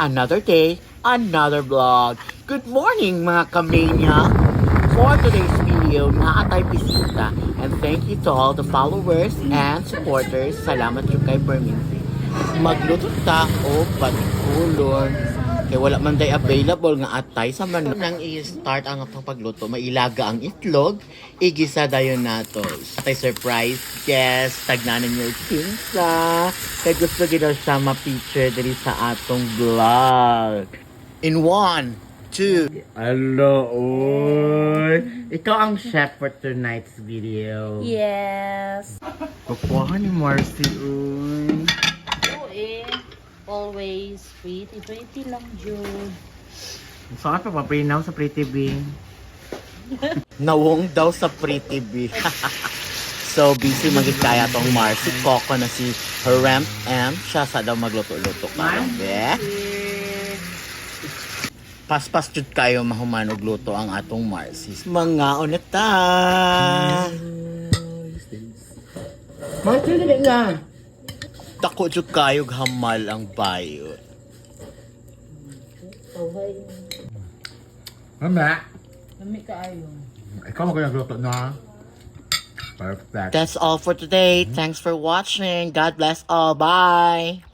Another day, another vlog. Good morning mga kamenya! For today's video, naatay bisita. And thank you to all the followers and supporters. Salamat yung kay Perminti. Magluto ta o patikulon. Kaya wala man day available nga atay sa manok. Nang i-start ang pagluto, mailaga ang itlog. Igisa dayon nato. Atay surprise guest. Tagnanan niyo kinsa. Kaya gusto gina siya ma-feature dali sa atong vlog. In 1, 2. Hello, oy. Ikaw ang chef for tonight's video. Yes. Kukuha ni Marcy, oy. Oo eh. Always pretty, pretty lang, Jude. Saan pa papinaw sa Pretty Bee? Nawong daw sa Pretty Bee. So busy magig kaya tong Marcy. Coco na si Ramp M. Siya sa daw magluto-luto ka. Be? Paspas jud kayo mahumanog luto ang atong Marcy. Mga onata! Marcy, dili nga! Dako jud kayo hamal ang bayot. Tawhay. Mama, Kami kaayo. ikaw mo nagluto na. Perfect. That's all for today. Thanks for watching. God bless all. Bye!